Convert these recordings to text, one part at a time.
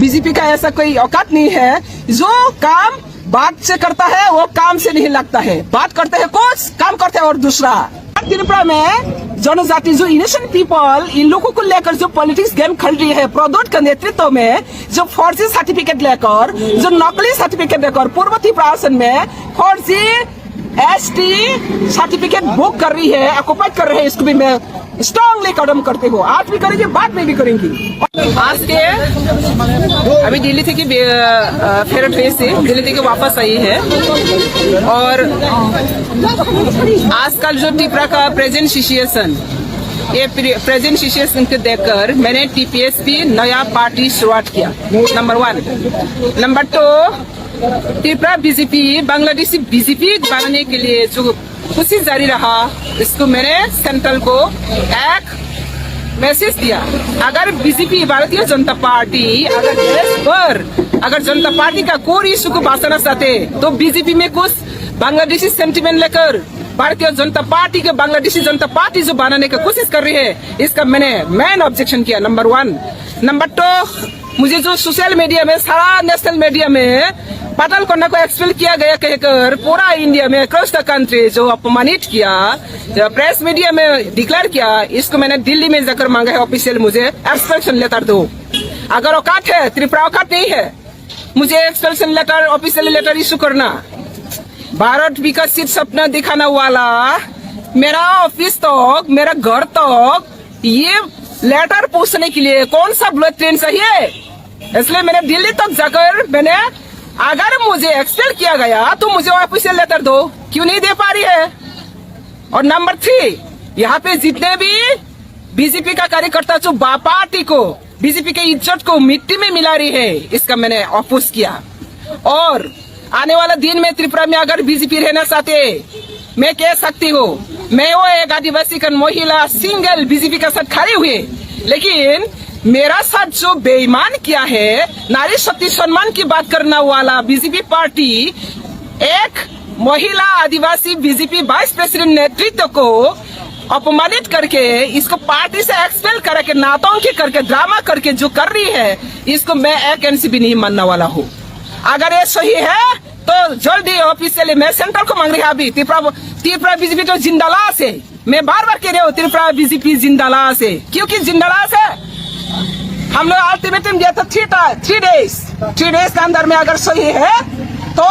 BJP का ऐसा कोई औकात नहीं है। जो काम बात से करता है वो काम से नहीं लगता है। बात करते हैं कुछ, काम करते हैं और दूसरा। त्रिपुरा में जनजाति जो इनोसेंट पीपल, इन लोगों को लेकर जो पॉलिटिक्स गेम खेल रही है प्रद्योत के नेतृत्व में, जो फर्जी सर्टिफिकेट लेकर, जो नकली सर्टिफिकेट लेकर पूर्व त्रिपुरा में फर्जी एसटी सर्टिफिकेट बुक कर रही है, ऑक्युपाई कर रहे हैं, इसको भी मैं स्ट्रांगली कदम करते हो। आज भी करेंगे, बाद में भी करेंगी। आज के अभी दिल्ली থেকে ফেরত হয়েছে, दिल्ली থেকে वापस आई है और आजकल जो त्रिपुरा का प्रेजेंट सिचुएशन, ये प्रेजेंट सिचुएशन को देखकर मैंने टीपीएसपी नया पार्टी शुरुआत किया। Number 1। Number 2, Tripura BJP Bangladeshi BJP बनाने के लिए जो कोशिश जारी रहा, इसको मैंने सेंट्रल को एक मैसेज दिया। अगर बीजेपी भारतीय जनता पार्टी अगर देश पर अगर जनता पार्टी का कोई इशू को बांटना चाहते तो बीजेपी में कुछ बांग्लादेशी सेंटिमेंट लेकर भारतीय जनता पार्टी के बांग्लादेशी जनता पार्टी जो बनाने की कोशिश कर रही है, इसका मैंने मेन ऑब्जेक्शन किया। नंबर 1। नंबर 2, मुझे जो सोशल मीडिया में, सारा नेशनल मीडिया में पाताल कोंडा को एक्सपेल किया गया कहकर पूरा इंडिया में अक्रॉस द कंट्री जो अपमानित किया, जो प्रेस मीडिया में डिक्लेयर किया, इसको मैंने दिल्ली में जाकर मांगा है ऑफिशियल मुझे एक्सपेल्शन लेटर दो। अगर औकात है, त्रिपुरा औकात नहीं है, मुझे एक्सपेल्शन लेटर, ऑफिशियल लेटर इशू करना। भारत विकसित सपना दिखाने वाला मेरा ऑफिस तक, मेरा घर तक ये लेटर पूछने के लिए कौन सा बुलेट ट्रेन चाहिए, इसलिए मैंने दिल्ली तक जाकर मैंने, अगर मुझे एक्सपेल किया गया तो मुझे ऑफिशियल लेटर दो, क्यों नहीं दे पा रही है। और नंबर 3, यहाँ पे जितने भी बीजेपी का कार्यकर्ता जो पार्टी को, बीजेपी के इज्जत को मिट्टी में मिला रही है, इसका मैंने अपोज किया। और आने वाला दिन में त्रिपुरा में अगर बीजेपी रहना चाहते, मैं कह सकती हूँ, मैं वो एक आदिवासी का महिला सिंगल बीजेपी के साथ खड़ी हुई, लेकिन मेरा साथ जो बेईमान किया है, नारी शक्ति सम्मान की बात करने वाला बीजेपी पार्टी, एक महिला आदिवासी बीजेपी वाइस प्रेसिडेंट नेतृत्व को अपमानित करके, इसको पार्टी से एक्सपेल करके, नाटंकी करके, ड्रामा करके जो कर रही है, इसको मैं एक इंच भी नहीं मानने वाला हूँ। अगर ये सही है तो जल्दी ऑफिशियली मैं सेंट्रल को मांग रही है। अभी त्रिपुरा बीजेपी तो जिंदालाश है, मैं बार बार कह रही हूँ, त्रिपुरा बीजेपी जिंदालाश है। क्योंकि जिंदालाश है, हम लोग अल्टीमेटम दिया था 3 डेज के अंदर में अगर सही है तो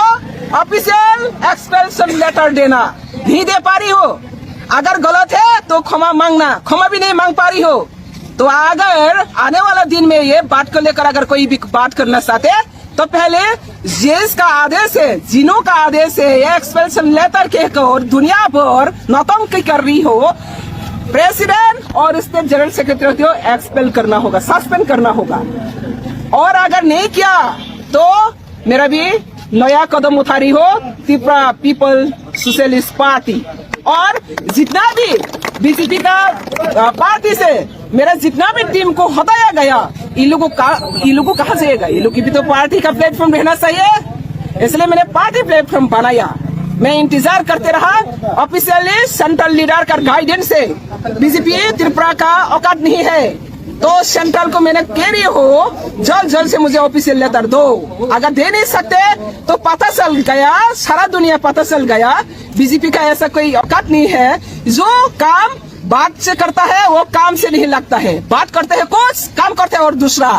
ऑफिशियल एक्सपेल्शन लेटर देना, नहीं दे पा रही हो। अगर गलत है तो क्षमा मांगना, क्षमा भी नहीं मांग पा रही हो। तो अगर आने वाला दिन में ये बात को लेकर अगर कोई भी बात करना चाहते तो पहले जेस का आदेश है, जिनो का आदेश है, ये एक्सपेल्शन लेटर कहकर दुनिया भर नौटंकी कर रही हो, प्रेसिडेंट और स्टेट जनरल सेक्रेटरी को एक्सपेल करना होगा, सस्पेंड करना होगा। और अगर नहीं किया तो मेरा भी नया कदम उठा रही हो त्रिपुरा पीपल सोशलिस्ट पार्टी। और जितना भी बीजेपी का पार्टी से मेरा जितना भी टीम को हटाया गया, इन लोगों कहाँ जाएगा? ये लोग की भी तो पार्टी का प्लेटफॉर्म रहना चाहिए, इसलिए मैंने पार्टी प्लेटफॉर्म बनाया। मैं इंतजार करते रहा ऑफिशियली सेंट्रल लीडर का गाइडेंस से। बीजेपी त्रिपुरा का औकात नहीं है तो सेंट्रल को मैंने कह रही हो जल्द से मुझे ऑफिशियल लेटर दो। अगर दे नहीं सकते तो पता चल गया, सारा दुनिया पता चल गया, बीजेपी का ऐसा कोई औकात नहीं है। जो काम बात से करता है वो काम से नहीं लगता है। बात करते हैं कुछ, काम करते हैं और दूसरा।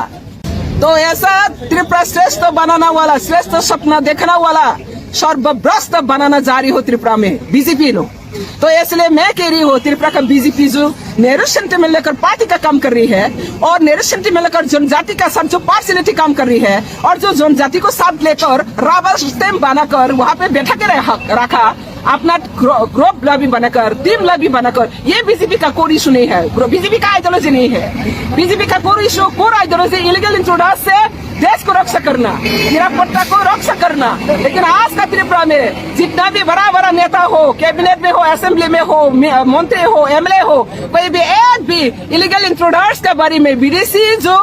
तो ऐसा त्रिपुरा श्रेष्ठ बनाना वाला, श्रेष्ठ सपना देखना वाला सर्वभ्रष्ट बनाना जारी हो त्रिपुरा में बीजेपी लोग। तो इसलिए मैं कह रही हूँ त्रिपुरा का बीजेपी जो नेहरू सेंटिमेंट लेकर पार्टी का काम कर रही है और नेहरू सेंटिमेंट लेकर जनजाति का साथ जो पार्शियलिटी काम कर रही है और जो जनजाति को साथ लेकर रबर स्टैम्प बनाकर वहाँ पे बैठा के रखा, अपना ग्रुप लॉबी बनाकर, टीम लॉबी बनाकर, ये बीजेपी का कोई इशू नहीं है, बीजेपी का आइडियोलॉजी नहीं है। बीजेपी का कोई इशू, कोई आइडियोलॉजी इलीगल इंट्रोडक्शन से देश को रक्षा करना, निरापत्ता को रक्षा करना। लेकिन आज का त्रिपुरा में जितना भी बड़ा नेता हो, कैबिनेट में हो, असेंबली में हो, मंत्री हो, एमएलए हो, कोई भी एक भी इलीगल इंट्रोडक्शन के बारे में, विदेशी जो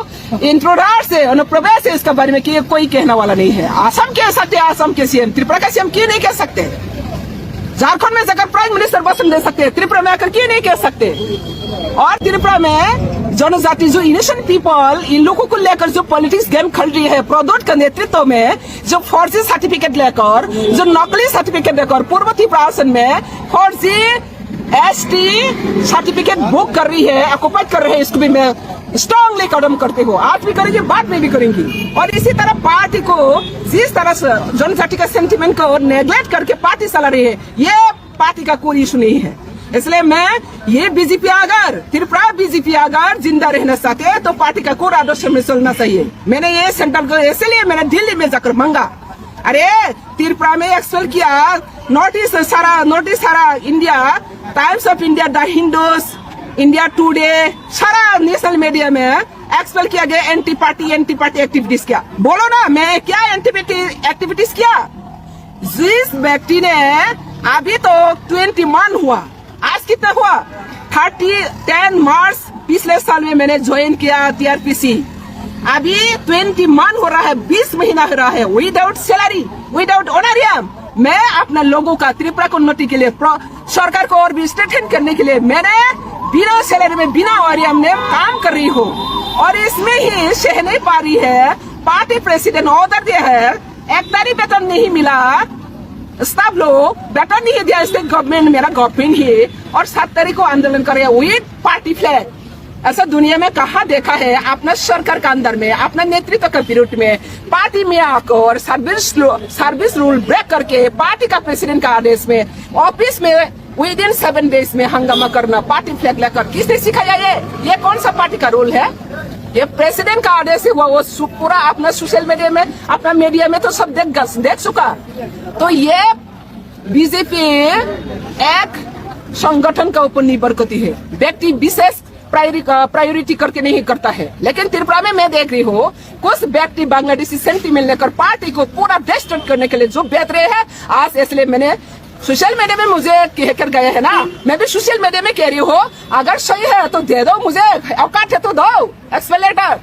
इंट्रोडक्शन है, अनुप्रवेश है, इसके बारे में कोई कहने वाला नहीं है। असम कह सकते, असम के सीएम, त्रिपुरा का सीएम क्यों नहीं कह सकते? झारखंड में जाकर प्राइम मिनिस्टर भाषण दे सकते हैं, त्रिपुरा में आकर क्यों नहीं कह सकते? और त्रिपुरा में जनजाति जो इनोसेंट पीपल, इन लोगों को लेकर जो पॉलिटिक्स गेम खेल रही है प्रदोट का नेतृत्व में, जो फर्जी सर्टिफिकेट लेकर, जो नकली सर्टिफिकेट लेकर पूर्व त्रिपुरा आसन में फर्जी एसटी सर्टिफिकेट बुक कर रही है, ऑक्युपाइड कर रही है, इसको भी मैं स्ट्रांगली कदम करते हो। आज भी करेंगे, बाद में भी करेंगी। और इसी तरह पार्टी को जिस तरह से जनजाति का सेंटिमेंट को नेग्लेक्ट करके पार्टी चला रही है, ये पार्टी का कोई इशू नहीं है। इसलिए मैं ये बीजेपी अगर त्रिपुरा बीजेपी अगर जिंदा रहना चाहते हैं तो पार्टी का कोर आदर्श में चलना चाहिए। मैंने ये सेंट्रल को इसलिए मैंने दिल्ली में जाकर मांगा, अरे त्रिपुरा में एक्सपेल किया, नोटिस सारा India, times of India, the Hindus, India today, सारा नेशनल मीडिया में एक्सपेल किया गया एंटी पार्टी एक्टिविटीज क्या। बोलो ना, मैं क्या एक्टिविटीज किया। जिस व्यक्ति ने अभी तो 21 हुआ, आज कितना हुआ 10 मार्च पिछले साल में मैंने ज्वाइन किया टीआरपीसी, अभी 21 हो रहा है, 20 महीना हो रहा है, विदाउट सैलरी, विदाउट ऑनरियम। मैं अपने लोगों का त्रिपुरा को उन्नति के लिए, सरकार को और भी स्ट्रेंथन करने के लिए मैंने बिना सैलरी में, बिना ऑनरियम में काम कर रही हूँ। और इसमें ही सह नहीं पा रही है, पार्टी प्रेसिडेंट ऑर्डर दिया है, 1 तारीख वेतन नहीं मिला, स्टाफ लोग वेतन नहीं दिया, स्टेट गवर्नमेंट, मेरा गवर्नमेंट ही, और 7 तारीख को आंदोलन करे विद पार्टी फ्लैग। ऐसा दुनिया में कहाँ देखा है। अपना सरकार के अंदर में, अपना नेतृत्व के विरुद्ध में पार्टी में आकर सर्विस रूल ब्रेक करके पार्टी का प्रेसिडेंट का आदेश में ऑफिस में विद इन 7 डेज में हंगामा करना, पार्टी फ्लैग लेकर, किसने सिखाया ये कौन सा पार्टी का रूल है। ये प्रेसिडेंट का आदेश है, वो पूरा अपना सोशल मीडिया में, अपना मीडिया में तो सब देख चुका। तो ये बीजेपी एक संगठन का ऊपर निर्भर करती है, व्यक्ति विशेष प्रायोरिटी करके नहीं करता है। लेकिन त्रिपुरा में मैं देख रही हूँ कुछ व्यक्ति बांग्लादेशी सेंटिमेंट लेकर पार्टी को पूरा डिस्ट्रॉय करने के लिए जो बेच रहे हैं आज। इसलिए मैंने सोशल मीडिया में मुझे कह कर गए है ना, मैं भी सोशल मीडिया में कह रही हूँ, अगर सही है तो दे दो, मुझे औकात है तो दो एक्सप्लेनेटर।